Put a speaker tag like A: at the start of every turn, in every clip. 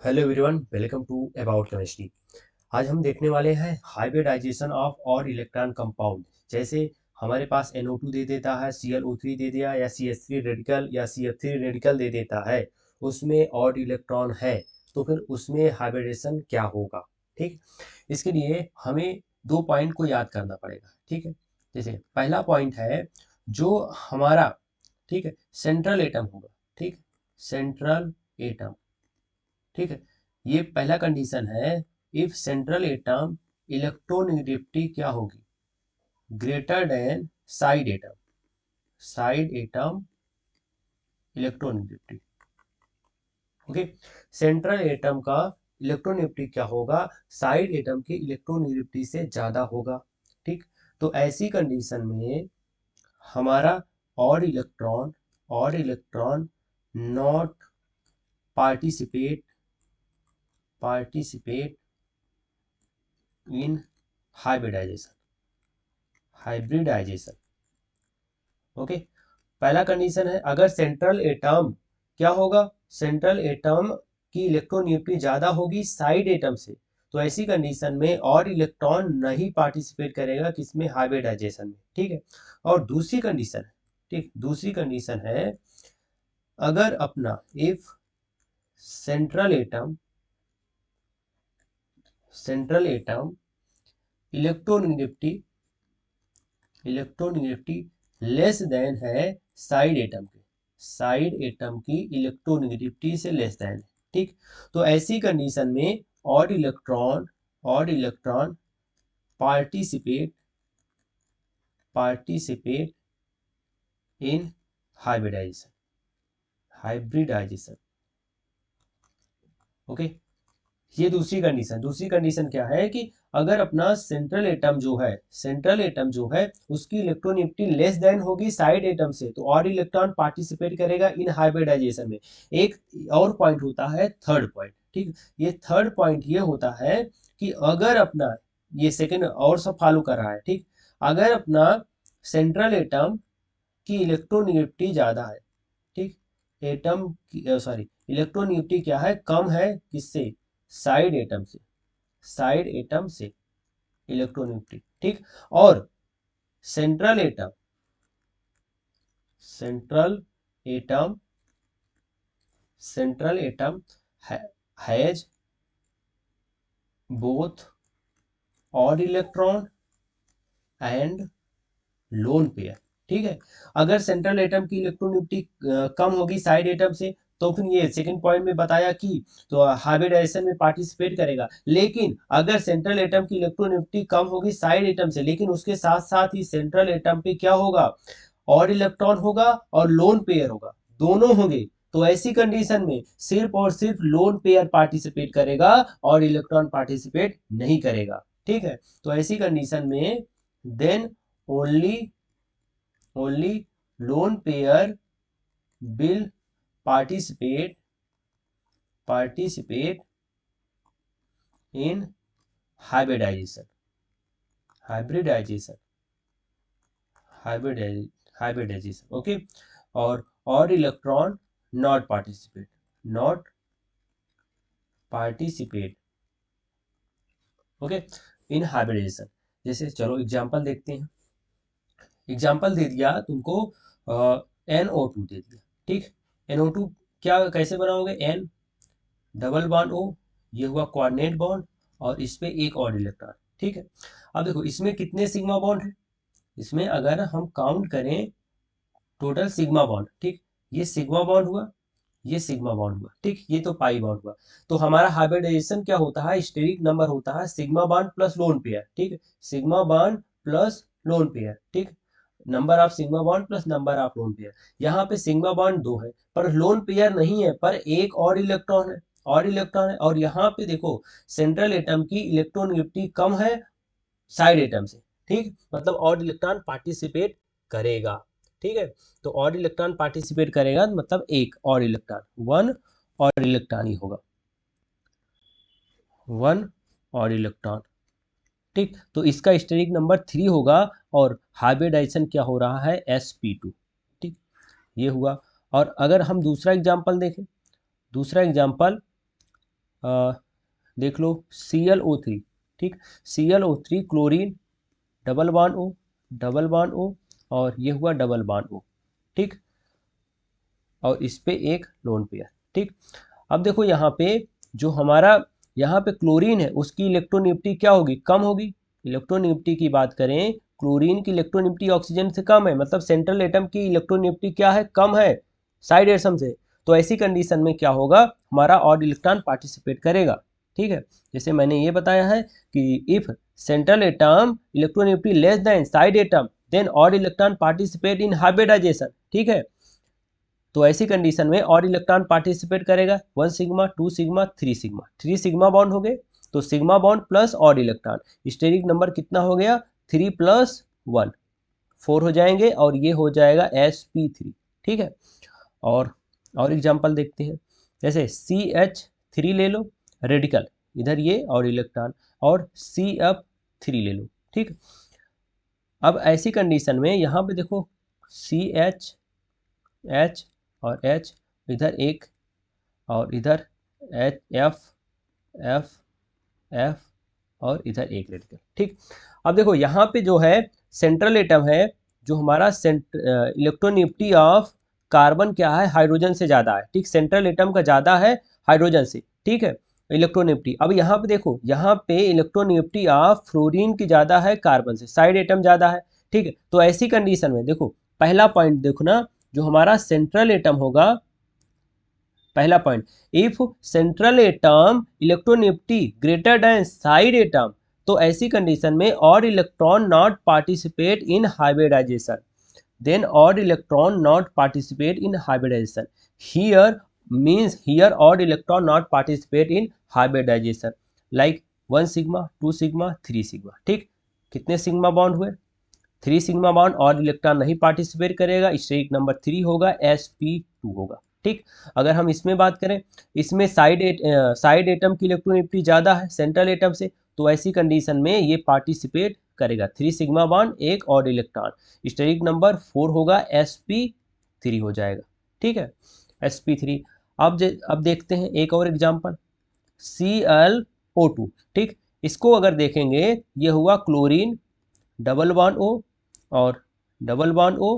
A: Hello everyone, welcome to about chemistry. आज हम देखने वाले हैं hybridization of odd electron compound. जैसे हमारे पास NO2 दे देता है, ClO3 दे दिया, या CH3 रेडिकल या CF3 रेडिकल दे देता है, उसमें और इलेक्ट्रॉन है, तो फिर उसमें हाइब्रिडेशन क्या होगा। ठीक, इसके लिए हमें दो पॉइंट को याद करना पड़ेगा। ठीक है, जैसे पहला पॉइंट है जो हमारा, ठीक है, सेंट्रल एटम होगा। ठीक, सेंट्रल एटम, ठीक है, ये पहला कंडीशन है। इफ सेंट्रल एटम इलेक्ट्रोनेगेटिविटी क्या होगी, greater than side atom. Side atom electronegativity, okay. Central atom का इलेक्ट्रोनेगेटिविटी क्या होगा, साइड एटम की इलेक्ट्रोनेगेटिविटी से ज्यादा होगा। ठीक, तो ऐसी कंडीशन में हमारा odd electron not participate participate in hybridization. Hybridization, okay. पहला कंडीशन है, अगर सेंट्रल एटम क्या होगा, सेंट्रल एटम की इलेक्ट्रोनेगेटिविटी ज्यादा होगी साइड एटम से, तो ऐसी कंडीशन में और इलेक्ट्रॉन नहीं पार्टिसिपेट करेगा किसमें, हाइब्रिडाइजेशन में। ठीक है, और दूसरी कंडीशन है, ठीक, दूसरी कंडीशन है, अगर अपना if central atom central atom electronegativity electronegativity less than है साइड एटम के, साइड एटम की इलेक्ट्रोनेगेटिविटी से लेस देन है। ठीक, तो ऐसी कंडीशन में odd electron participate participate in hybridization. Hybridization, okay. ये दूसरी कंडीशन क्या है कि अगर अपना सेंट्रल एटम जो है उसकी इलेक्ट्रोनेगेटिविटी लेस देन होगी साइड एटम से, तो और इलेक्ट्रॉन पार्टिसिपेट करेगा इन हाइब्रिडाइजेशन में। एक और पॉइंट होता है थर्ड पॉइंट। ठीक, ये थर्ड पॉइंट ये होता है कि अगर अपना, ये सेकंड और सब फॉलो कर रहा है। ठीक, अगर अपना सेंट्रल एटम की इलेक्ट्रोनेगेटिविटी ज्यादा है, ठीक, एटम की सॉरी इलेक्ट्रोनेगेटिविटी क्या है, कम है, किससे, साइड एटम से, साइड एटम से इलेक्ट्रोनेगेटिविटी। ठीक, और central atom central atom central atom has both और इलेक्ट्रॉन एंड लोन पेयर। ठीक है, अगर सेंट्रल एटम की इलेक्ट्रोनेगेटिविटी कम होगी साइड एटम से, तो फिर ये सेकंड पॉइंट में बताया कि तो हाइब्रिडाइजेशन में पार्टिसिपेट करेगा। लेकिन अगर सेंट्रल एटम की इलेक्ट्रोनेगेटिविटी कम होगी साइड एटम से, लेकिन उसके साथ साथ ही सेंट्रल एटम पे क्या होगा, और इलेक्ट्रॉन होगा और लोन पेयर होगा, दोनों होंगे, तो ऐसी कंडीशन में सिर्फ और सिर्फ लोन पेयर पार्टिसिपेट करेगा और इलेक्ट्रॉन पार्टिसिपेट नहीं करेगा। ठीक है, तो ऐसी कंडीशन में then only only lone pair will participate in hybridization hybridization hybridization, okay. और electron not participate, okay, in hybridization. जैसे चलो एग्जांपल देखते हैं। एग्जाम्पल दे दिया तुमको, NO2 दे दिया। ठीक, NO2 क्या कैसे बनाओगे, N डबल बॉन्ड O, ये हुआ कोऑर्डिनेट बॉन्ड, और इस पे एक और इलेक्ट्रॉन। ठीक है, अब देखो इसमें कितने सिग्मा बॉन्ड है, इसमें अगर हम काउंट करें टोटल सिग्मा बॉन्ड, ठीक, ये सिग्मा बॉन्ड हुआ, ये सिग्मा बॉन्ड हुआ, ठीक, ये तो पाई बॉन्ड हुआ। तो हमारा हाइब्रिडाइजेशन क्या होता है, स्टेरिक नंबर होता है sigma bond plus lone pair. ठीक, sigma bond plus lone pair. ठीक, number of sigma bond plus number of lone pair. यहाँ पे सिग्मा बॉन्ड दो है पर लोन पेयर नहीं है, पर एक और इलेक्ट्रॉन है, और यहाँ पे देखो सेंट्रल एटम की इलेक्ट्रोनेगेटिविटी कम है साइड एटम से। ठीक, मतलब और इलेक्ट्रॉन पार्टिसिपेट करेगा। ठीक है, तो और इलेक्ट्रॉन पार्टिसिपेट करेगा मतलब एक और इलेक्ट्रॉन, वन और इलेक्ट्रॉन ही होगा, वन और इलेक्ट्रॉन। ठीक, तो इसका स्टेरिक नंबर 3 होगा, और हाइब्रिडाइजेशन क्या हो रहा है, sp2। ठीक, ये हुआ। और अगर हम दूसरा एग्जांपल देखें, दूसरा एग्जांपल देख लो ClO3, ठीक, ClO3 chlorine, double bond O, double bond O, और ये हुआ डबल बॉन्ड O, ठीक, और इस पे एक लोन पेयर, ठीक। अब देखो यहाँ पे जो हमारा यहाँ पे क्लोरीन है उसकी इलेक्ट्रोनेगेटिविटी क्या होगी, कम होगी। इलेक्ट्रोनेगेटिविटी की बात करें, क्लोरीन की इलेक्ट्रोनेगेटिविटी ऑक्सीजन से कम है, मतलब सेंट्रल एटम की इलेक्ट्रोनेगेटिविटी क्या है, कम है साइड एटम से। तो ऐसी कंडीशन में क्या होगा, हमारा ऑड इलेक्ट्रॉन पार्टिसिपेट करेगा, ठीक है। जैसे मैंने ये बताया है कि if central atom electronegativity less than side atom then odd electron participate in hybridization, ठीक है। तो ऐसी कंडीशन में और इलेक्ट्रॉन पार्टिसिपेट करेगा 1 sigma 2 sigma 3 sigma, 3 sigma bond हो गए, तो सिग्मा बॉन्ड प्लस और इलेक्ट्रॉन, स्टेरिक नंबर कितना हो गया 3 + 1 4 हो जाएंगे, और ये हो जाएगा sp3, ठीक है। और एग्जांपल देखते हैं, जैसे CH3 ले लो रेडिकल, इधर ये और इलेक्ट्रॉन, और CF3 ले लो, ठीक। अब ऐसी कंडीशन में यहाँ पे देखो CH H और H, इधर एक, और इधर H F F F, और इधर एक रेडिकल, ठीक। अब देखो यहाँ पे जो है सेंट्रल एटम है, जो हमारा इलेक्ट्रोनेगेटिविटी ऑफ कार्बन क्या है, हाइड्रोजन से ज़्यादा है, ठीक, सेंट्रल एटम का ज़्यादा है हाइड्रोजन से, ठीक है, इलेक्ट्रोनेगेटिविटी। अब यहाँ पे देखो, यहाँ पे इलेक्ट्रोनेगेटिविटी ऑफ फ्लोरीन की ज़्यादा है कार्बन से, साइड एटम ज़्यादा है, ठीक है। तो ऐसी कंडीशन में देखो, पहला पॉइंट देखो ना, जो हमारा सेंट्रल एटम होगा, पहला point, if central atom electronegativity greater than side atom, तो ऐसी कंडीशन में odd electron not participate in hybridization, then odd electron not participate in hybridization, here means here odd electron not participate in hybridization, like 1 sigma 2 sigma 3 sigma, ठीक। कितने sigma bond हुए, 3 sigma bond, और electron नहीं participate करेगा, steric number 3 होगा, sp2 होगा, ठीक। अगर हम इसमें बात करें, इसमें साइड एटम की इलेक्ट्रोनेगेटिविटी ज़्यादा है सेंट्रल एटम से, तो ऐसी कंडीशन में ये पार्टिसिपेट करेगा, 3 सिग्मा बॉन्ड एक और इलेक्ट्रॉन, स्टेरिक नंबर 4 होगा, sp3 हो जाएगा, ठीक है, sp3। अब देखते हैं एक और एग्जाम्पल, ClO2, ठीक। इसको अगर देखेंगे, ये हुआ क्लोरीन, डबल बॉन्ड O और डबल बॉन्ड O,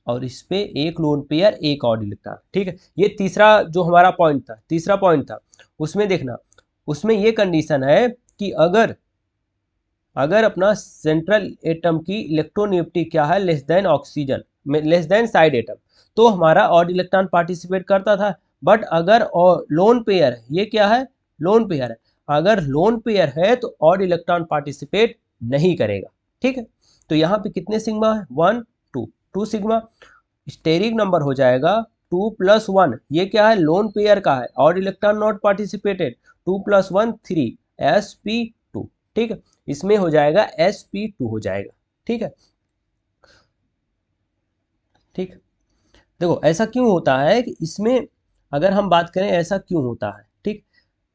A: और इस पे एक लोन पेयर एक और इलेक्ट्रॉन, ठीक है। ये तीसरा जो हमारा पॉइंट था, तीसरा पॉइंट था, उसमें देखना, उसमें ये कंडीशन है कि अगर अपना सेंट्रल एटम की इलेक्ट्रोनेगेटिविटी क्या है, less than oxygen, less than side atom, तो हमारा ऑड इलेक्ट्रॉन पार्टिसिपेट करता था। बट अगर लोन पेयर है, ये क्या है, लोन पेयर है, अगर लोन पेयर है तो ऑड इलेक्ट्रॉन पार्टिसिपेट नहीं करेगा, ठीक है। तो यहाँ पे कितने सिग्मा है, 1 2 2 सिग्मा, स्टेरिक नंबर हो जाएगा 2 + 1, ये क्या है, लोन पेयर का है, odd electron not participated, 2 + 1 3, sp2, ठीक है। इसमें हो जाएगा sp2 हो जाएगा, ठीक है, ठीक। देखो ऐसा क्यों होता है कि इसमें, अगर हम बात करें ऐसा क्यों होता है, ठीक।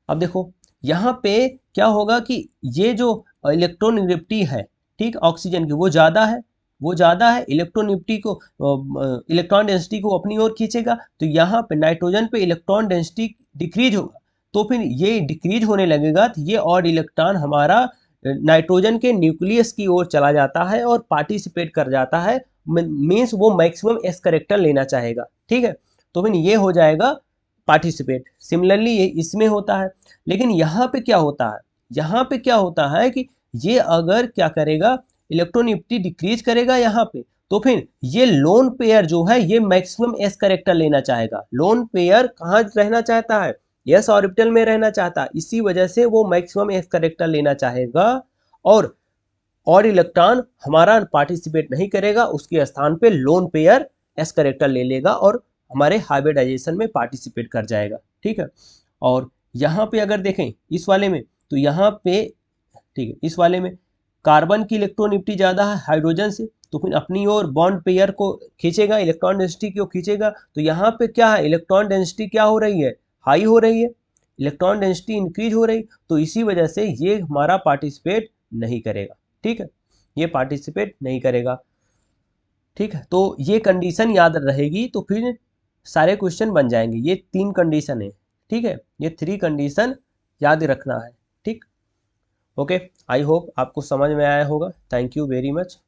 A: अब देखो यहाँ पे क्या होगा कि ये जो इलेक्ट्रोनेगेटिविटी है, ठीक, ऑक्सीजन की वो ज़्यादा है, वो ज़्यादा है, इलेक्ट्रोनेगेटिविटी को, इलेक्ट्रॉन डेंसिटी को अपनी ओर खींचेगा, तो यहाँ पे नाइट्रोजन पे इलेक्ट्रॉन डेंसिटी डिक्रीज होगा, तो फिर ये डिक्रीज होने लगेगा, तो ये और इलेक्ट्रॉन हमारा नाइट्रोजन के न्यूक्लियस की ओर चला जाता है और पार्टिसिपेट कर जाता है, मीन्स वो मैक्सिमम एस करेक्टर लेना चाहेगा, ठीक है। तो फिर ये हो जाएगा पार्टिसिपेट, सिमिलरली ये इसमें होता है। लेकिन यहाँ पे क्या होता है, यहाँ पे क्या होता है कि ये अगर क्या करेगा, इलेक्ट्रोनेगेटिविटी डिक्रीज करेगा यहाँ पे, तो फिर ये लोन पेयर जो है ये मैक्सिमम एस करेक्टर लेना चाहेगा, लोन पेयर कहाँ रहना चाहता है, एस ऑर्बिटल में रहना चाहता है, इसी वजह से वो मैक्सिमम एस करेक्टर लेना चाहेगा, और इलेक्ट्रॉन हमारा पार्टिसिपेट नहीं करेगा, उसके स्थान पे लोन पेयर एस करेक्टर ले लेगा और हमारे हाइब्रिडाइजेशन में पार्टिसिपेट कर जाएगा, ठीक है। और यहाँ पे अगर देखें इस वाले में, तो यहाँ पे, ठीक है, इस वाले में कार्बन की इलेक्ट्रोनेगेटिविटी ज़्यादा है हाइड्रोजन से, तो फिर अपनी ओर बॉन्ड पेयर को खींचेगा, इलेक्ट्रॉन डेंसिटी को खींचेगा, तो यहाँ पे क्या है, इलेक्ट्रॉन डेंसिटी क्या हो रही है, हाई हो रही है, इलेक्ट्रॉन डेंसिटी इंक्रीज हो रही, तो इसी वजह से ये हमारा पार्टिसिपेट नहीं करेगा, ठीक है, ये पार्टिसिपेट नहीं करेगा, ठीक है। तो ये कंडीशन याद रहेगी, तो फिर सारे क्वेश्चन बन जाएंगे, ये 3 कंडीशन है, ठीक है, ये 3 कंडीशन याद रखना है। ठीक, ओके, आई होप आपको समझ में आया होगा। Thank you very much.